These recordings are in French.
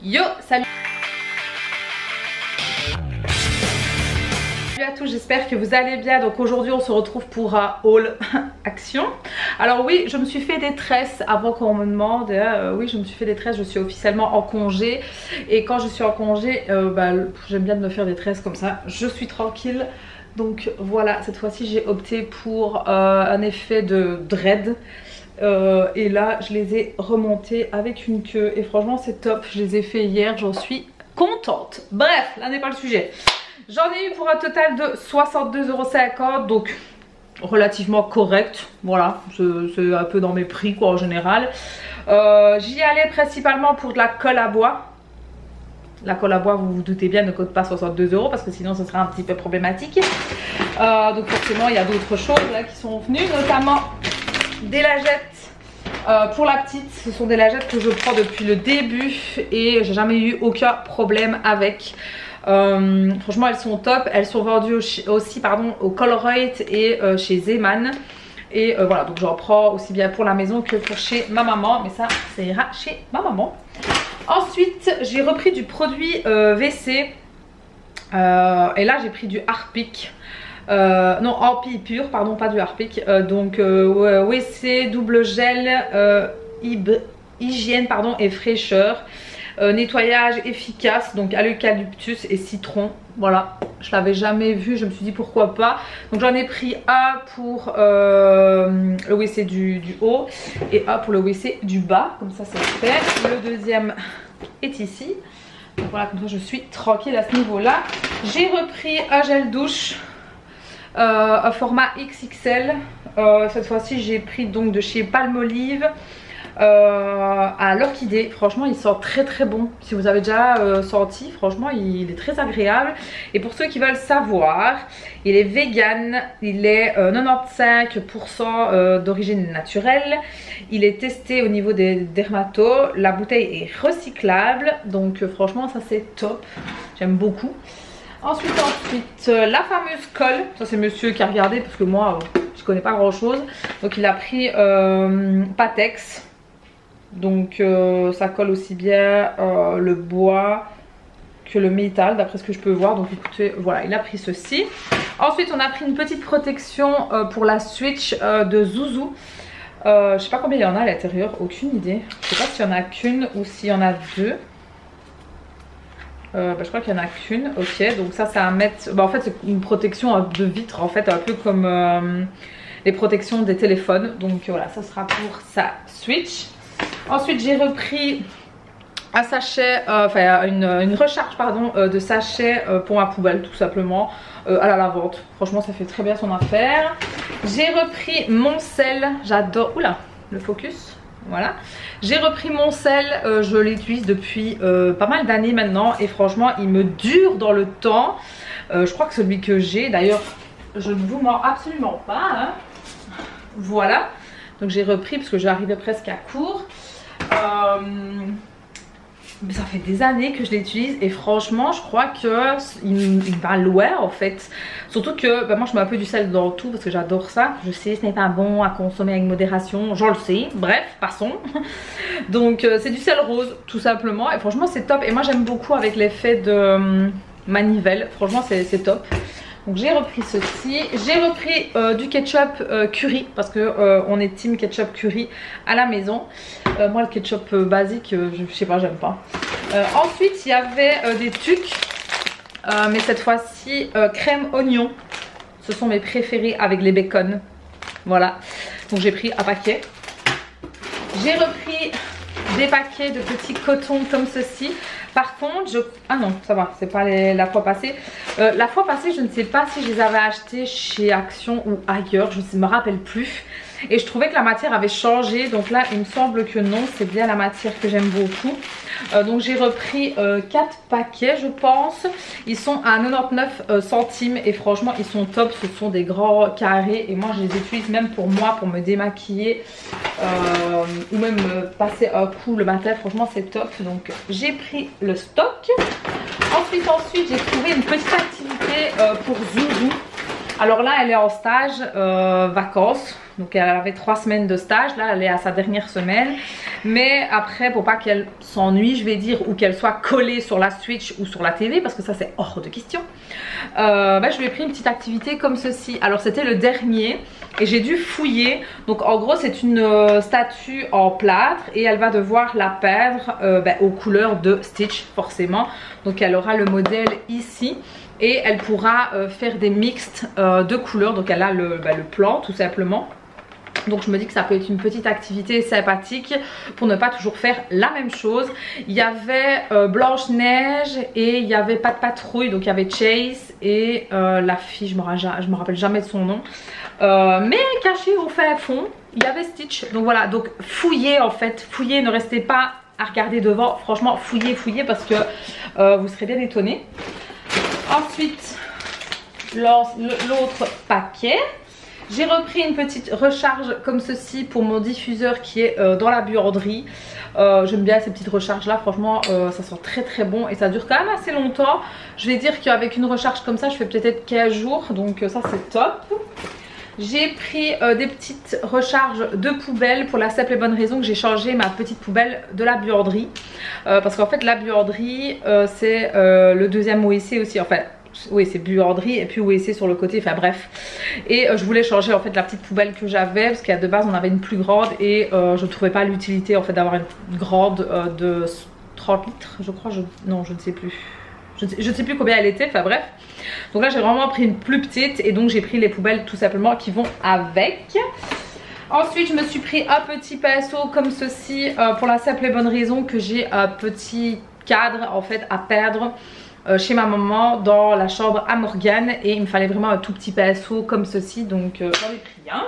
Yo, salut! Salut à tous, j'espère que vous allez bien. Donc aujourd'hui on se retrouve pour un haul action. Alors oui, je me suis fait des tresses avant qu'on me demande. Oui, je me suis fait des tresses, je suis officiellement en congé. Et quand je suis en congé, j'aime bien de me faire des tresses comme ça. Je suis tranquille. Donc voilà, cette fois-ci j'ai opté pour un effet de dread. Et là je les ai remontés avec une queue et franchement c'est top. Je les ai fait hier, j'en suis contente. Bref, là n'est pas le sujet. J'en ai eu pour un total de 62,50 €, donc relativement correct. Voilà, c'est un peu dans mes prix quoi en général. J'y allais principalement pour de la colle à bois. La colle à bois, vous vous doutez bien, ne coûte pas 62 € parce que sinon ce serait un petit peu problématique. Donc forcément il y a d'autres choses là qui sont venues, notamment des lagettes. Pour la petite, ce sont des lagettes que je prends depuis le début et j'ai jamais eu aucun problème avec. Franchement elles sont top, elles sont vendues aussi au Colruyt et chez Zeeman. Et voilà, donc j'en prends aussi bien pour la maison que pour chez ma maman, mais ça ira chez ma maman. Ensuite j'ai repris du produit WC et là j'ai pris du Harpic. Non, Ampi pur, pardon, pas du Harpic. Donc WC double gel, hygiène pardon, et fraîcheur. Nettoyage efficace, donc à l'eucalyptus et citron. Voilà, je l'avais jamais vu, je me suis dit pourquoi pas. Donc j'en ai pris un pour le WC du haut et un pour le WC du bas, comme ça c'est fait. Le deuxième est ici. Donc voilà, comme ça je suis tranquille à ce niveau là. J'ai repris un gel douche, un format XXL. Cette fois-ci j'ai pris donc de chez Palmolive. À l'orchidée, franchement il sent très très bon. Si vous avez déjà senti, franchement il est très agréable. Et pour ceux qui veulent savoir, il est vegan, il est 95% d'origine naturelle, il est testé au niveau des dermatos, la bouteille est recyclable, donc franchement ça c'est top, j'aime beaucoup. Ensuite la fameuse colle, ça c'est monsieur qui a regardé parce que moi je connais pas grand chose. Donc il a pris Patex. Donc ça colle aussi bien le bois que le métal d'après ce que je peux voir. Donc écoutez, voilà, il a pris ceci. Ensuite on a pris une petite protection pour la Switch de Zouzou. Je sais pas combien il y en a à l'intérieur, aucune idée. Je sais pas s'il y en a qu'une ou s'il y en a deux. Je crois qu'il y en a qu'une. Ok, donc ça c'est à mettre. En fait c'est une protection de vitre en fait, un peu comme les protections des téléphones. Donc voilà, ça sera pour sa Switch. Ensuite j'ai repris un sachet, une recharge pardon, de sachet pour ma poubelle tout simplement, à la lavande. Franchement ça fait très bien son affaire. J'ai repris mon sel, j'adore, oula, le focus. Voilà, j'ai repris mon sel, je l'utilise depuis pas mal d'années maintenant et franchement il me dure dans le temps. Je crois que celui que j'ai, d'ailleurs je ne vous mens absolument pas, hein. Voilà, donc j'ai repris parce que j'arrivais presque à court. Mais ça fait des années que je l'utilise et franchement je crois que il va loin en fait. Surtout que moi je mets un peu du sel dans tout parce que j'adore ça. Je sais ce n'est pas bon à consommer avec modération, j'en le sais, bref passons. Donc c'est du sel rose tout simplement et franchement c'est top. Et moi j'aime beaucoup avec l'effet de manivelle, franchement c'est top. Donc j'ai repris ceci, j'ai repris du ketchup curry parce que on est team ketchup curry à la maison. Moi le ketchup basique, je sais pas, j'aime pas. Ensuite il y avait des tucs, mais cette fois-ci crème oignon. Ce sont mes préférés avec les bacon. Voilà, donc j'ai pris un paquet. J'ai repris des paquets de petits cotons comme ceci. Par contre, ah non, ça va, c'est pas la fois passée. La fois passée, je ne sais pas si je les avais achetés chez Action ou ailleurs, je ne me rappelle plus. Et je trouvais que la matière avait changé, donc là, il me semble que non, c'est bien la matière que j'aime beaucoup. Donc j'ai repris 4 paquets, je pense. Ils sont à 99 centimes et franchement, ils sont top. Ce sont des grands carrés et moi, je les utilise même pour moi, pour me démaquiller ou même passer un coup le matin. Franchement, c'est top. Donc j'ai pris le stock. Ensuite j'ai trouvé une petite activité pour Zouzou. Alors là elle est en stage vacances, donc elle avait 3 semaines de stage, là elle est à sa dernière semaine. Mais après, pour pas qu'elle s'ennuie, je vais dire, ou qu'elle soit collée sur la Switch ou sur la TV, parce que ça c'est hors de question, je lui ai pris une petite activité comme ceci. Alors c'était le dernier et j'ai dû fouiller. Donc en gros c'est une statue en plâtre et elle va devoir la peindre aux couleurs de Stitch forcément. Donc elle aura le modèle ici et elle pourra faire des mixtes de couleurs. Donc elle a le plan tout simplement. Donc je me dis que ça peut être une petite activité sympathique pour ne pas toujours faire la même chose. Il y avait Blanche-Neige et il y avait Pat Patrouille, donc il y avait Chase et la fille, je me rappelle jamais de son nom. Mais caché au fin fond, il y avait Stitch. Donc voilà, donc fouillez en fait, fouillez, ne restez pas à regarder devant. Franchement fouillez, fouillez parce que vous serez bien étonnés. Ensuite, l'autre paquet. J'ai repris une petite recharge comme ceci pour mon diffuseur qui est dans la buanderie. J'aime bien ces petites recharges là, franchement ça sent très très bon et ça dure quand même assez longtemps. Je vais dire qu'avec une recharge comme ça je fais peut-être 15 jours, donc ça c'est top. J'ai pris des petites recharges de poubelle pour la simple et bonne raison que j'ai changé ma petite poubelle de la buanderie. Parce qu'en fait la buanderie c'est le deuxième WC aussi, enfin oui c'est buanderie et puis WC sur le côté, enfin bref. Et je voulais changer en fait la petite poubelle que j'avais parce qu'à de base on avait une plus grande et je ne trouvais pas l'utilité en fait d'avoir une grande de 30 litres je crois, non je ne sais plus. Je ne sais plus combien elle était, enfin bref. Donc là j'ai vraiment pris une plus petite et donc j'ai pris les poubelles tout simplement qui vont avec. Ensuite je me suis pris un petit pinceau comme ceci pour la simple et bonne raison que j'ai un petit cadre en fait à perdre chez ma maman dans la chambre à Morgane et il me fallait vraiment un tout petit pinceau comme ceci, donc j'en ai pris un.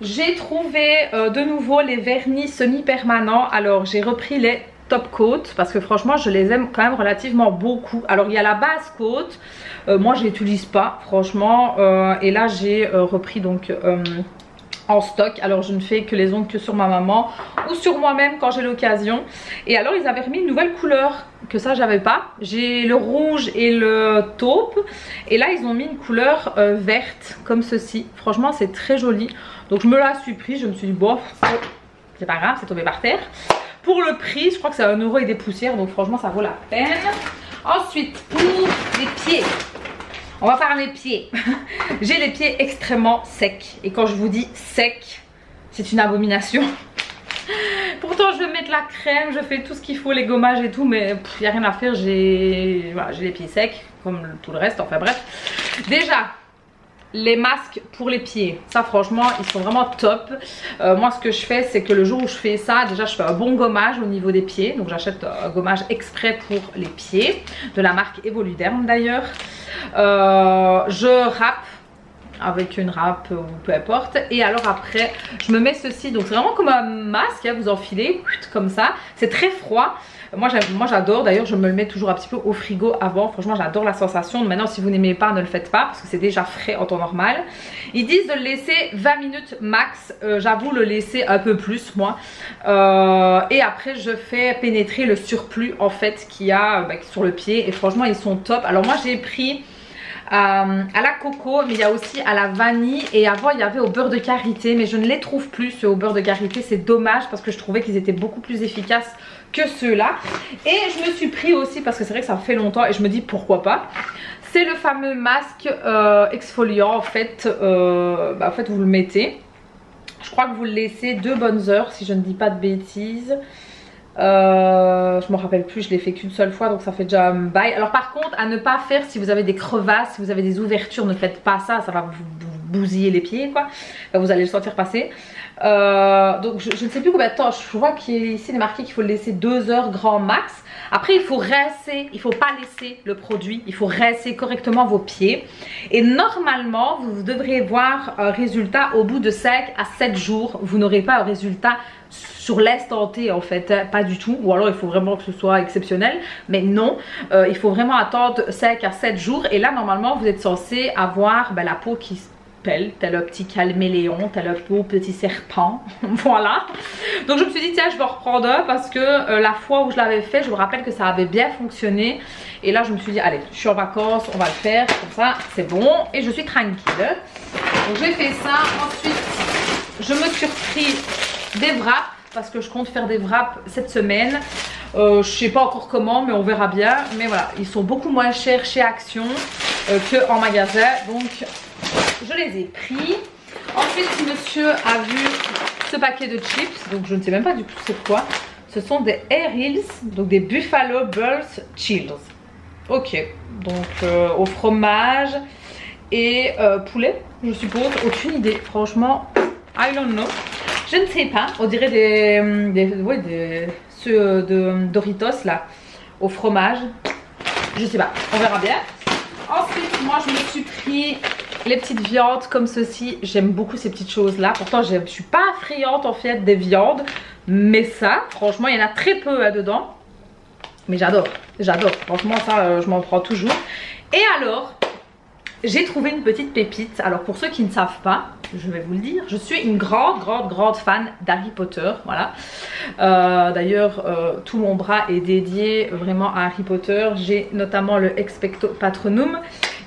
J'ai trouvé de nouveau les vernis semi-permanents. Alors j'ai repris les top coat parce que franchement je les aime quand même relativement beaucoup. Alors il y a la base coat, moi je l'utilise pas franchement et là j'ai repris donc en stock. Alors je ne fais que les ongles que sur ma maman ou sur moi-même quand j'ai l'occasion. Et alors ils avaient remis une nouvelle couleur que ça j'avais pas. J'ai le rouge et le taupe et là ils ont mis une couleur verte comme ceci. Franchement c'est très joli, donc je me la suis pris. Je me suis dit bon c'est pas grave, c'est tombé par terre. Pour le prix je crois que c'est 1 € et des poussières, donc franchement ça vaut la peine. Ensuite pour les pieds, on va parler pieds. J'ai les pieds extrêmement secs. Et quand je vous dis sec, c'est une abomination. Pourtant je vais mettre la crème, je fais tout ce qu'il faut, les gommages et tout, mais il n'y a rien à faire. J'ai les pieds secs comme tout le reste, enfin bref. Déjà les masques pour les pieds, ça franchement ils sont vraiment top. Moi ce que je fais c'est que le jour où je fais ça, déjà je fais un bon gommage au niveau des pieds. Donc j'achète un gommage exprès pour les pieds de la marque Evoluderm d'ailleurs. Je râpe avec une râpe ou peu importe, et alors après je me mets ceci. Donc c'est vraiment comme un masque, hein, vous enfilez comme ça, c'est très froid. Moi j'adore, d'ailleurs je me le mets toujours un petit peu au frigo avant. Franchement j'adore la sensation. Maintenant si vous n'aimez pas ne le faites pas parce que c'est déjà frais en temps normal. Ils disent de le laisser 20 minutes max, j'avoue le laisser un peu plus moi. Et après je fais pénétrer le surplus en fait qu'il y a sur le pied et franchement ils sont top. Alors moi j'ai pris à la coco, mais il y a aussi à la vanille et avant il y avait au beurre de karité, mais je ne les trouve plus ceux au beurre de karité. C'est dommage parce que je trouvais qu'ils étaient beaucoup plus efficaces que ceux-là. Et je me suis pris aussi parce que c'est vrai que ça fait longtemps et je me dis pourquoi pas. C'est le fameux masque exfoliant en fait. En fait vous le mettez, je crois que vous le laissez 2 bonnes heures si je ne dis pas de bêtises. Je me rappelle plus, je l'ai fait qu'une seule fois donc ça fait déjà un bail. Alors par contre à ne pas faire si vous avez des crevasses, si vous avez des ouvertures, ne faites pas ça, ça va vous bousiller les pieds quoi. Vous allez le sentir passer. Donc je ne sais plus combien de temps, je vois qu'ici il est marqué qu'il faut le laisser 2 heures grand max. Après il faut rincer, il ne faut pas laisser le produit, il faut rincer correctement vos pieds. Et normalement vous devrez voir un résultat au bout de 5 à 7 jours. Vous n'aurez pas un résultat sur l'instant T en fait, hein, pas du tout. Ou alors il faut vraiment que ce soit exceptionnel. Mais non, il faut vraiment attendre 5 à 7 jours. Et là normalement vous êtes censé avoir la peau qui se pelle, tel un petit caméléon, tel un beau petit serpent. Voilà. Donc je me suis dit tiens je vais en reprendre un parce que la fois où je l'avais fait je me rappelle que ça avait bien fonctionné. Et là je me suis dit allez je suis en vacances, on va le faire comme ça c'est bon et je suis tranquille. Donc j'ai fait ça. Ensuite je me suis pris des wraps. parce que je compte faire des wraps cette semaine. Je sais pas encore comment, mais on verra bien. Mais voilà, ils sont beaucoup moins chers chez Action que en magasin, donc je les ai pris. Ensuite, si monsieur a vu ce paquet de chips, donc je ne sais même pas du tout c'est quoi. Ce sont des Airheels, donc des Buffalo Bills Chills. Ok, donc au fromage et poulet, je suppose. Aucune idée, franchement, I don't know. Je ne sais pas, on dirait ceux de Doritos là, au fromage. Je sais pas, on verra bien. Ensuite, moi je me suis pris les petites viandes comme ceci. J'aime beaucoup ces petites choses là. Pourtant, je suis pas friande en fait des viandes. Mais ça, franchement, il y en a très peu dedans. Mais j'adore, j'adore. Franchement, ça, je m'en prends toujours. Et alors, j'ai trouvé une petite pépite. Alors, pour ceux qui ne savent pas, je vais vous le dire, je suis une grande fan d'Harry Potter. Voilà. D'ailleurs, tout mon bras est dédié vraiment à Harry Potter. J'ai notamment le Expecto Patronum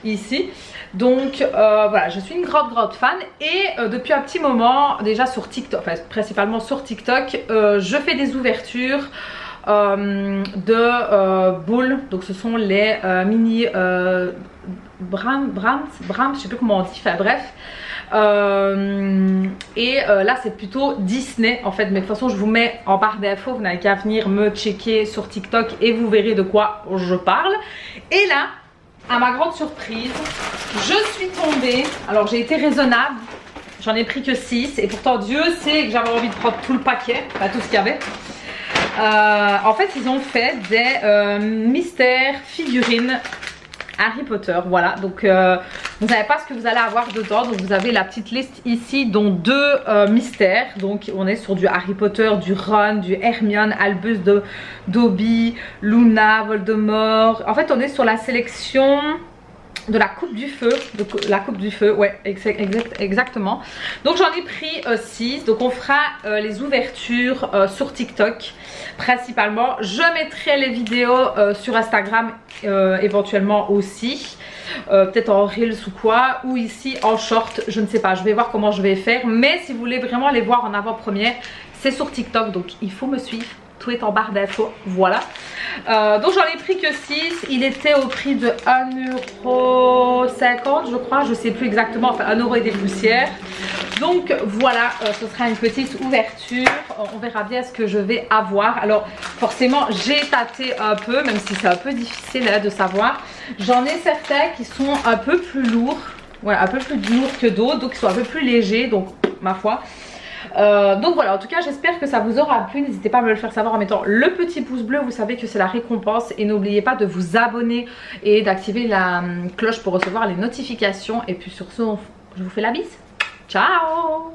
ici. Donc voilà, je suis une grande fan et depuis un petit moment déjà sur TikTok, enfin principalement sur TikTok, je fais des ouvertures de boules. Donc ce sont les mini Brahms, je sais plus comment on dit, enfin bref. Là c'est plutôt Disney en fait, mais de toute façon je vous mets en barre d'infos, vous n'avez qu'à venir me checker sur TikTok et vous verrez de quoi je parle. Et là, à ma grande surprise, je suis tombée, alors j'ai été raisonnable, j'en ai pris que 6 et pourtant Dieu sait que j'avais envie de prendre tout le paquet, pas tout ce qu'il y avait. En fait ils ont fait des mystères figurines Harry Potter, voilà, donc vous savez pas ce que vous allez avoir dedans, donc vous avez la petite liste ici dont 2 mystères, donc on est sur du Harry Potter, du Ron, du Hermione, Albus, Dobby, Luna, Voldemort. En fait on est sur la sélection de la coupe du feu, ouais, exactement. Donc j'en ai pris 6, donc on fera les ouvertures sur TikTok principalement. Je mettrai les vidéos sur Instagram éventuellement aussi, peut-être en reels ou quoi, ou ici en short, je ne sais pas, je vais voir comment je vais faire. Mais si vous voulez vraiment les voir en avant-première, c'est sur TikTok, donc il faut me suivre. Tout est en barre d'infos, voilà. Donc j'en ai pris que 6. Il était au prix de 1,50 € je crois, je sais plus exactement, enfin 1 € et des poussières. Donc voilà, ce sera une petite ouverture. On verra bien ce que je vais avoir. Alors forcément j'ai tâté un peu, même si c'est un peu difficile de savoir. J'en ai certains qui sont un peu plus lourds, ouais, un peu plus lourds que d'autres, donc ils sont un peu plus légers, donc ma foi. Donc voilà, en tout cas j'espère que ça vous aura plu. N'hésitez pas à me le faire savoir en mettant le petit pouce bleu, vous savez que c'est la récompense. Et n'oubliez pas de vous abonner et d'activer la cloche pour recevoir les notifications. Et puis sur ce, je vous fais la bise. Ciao!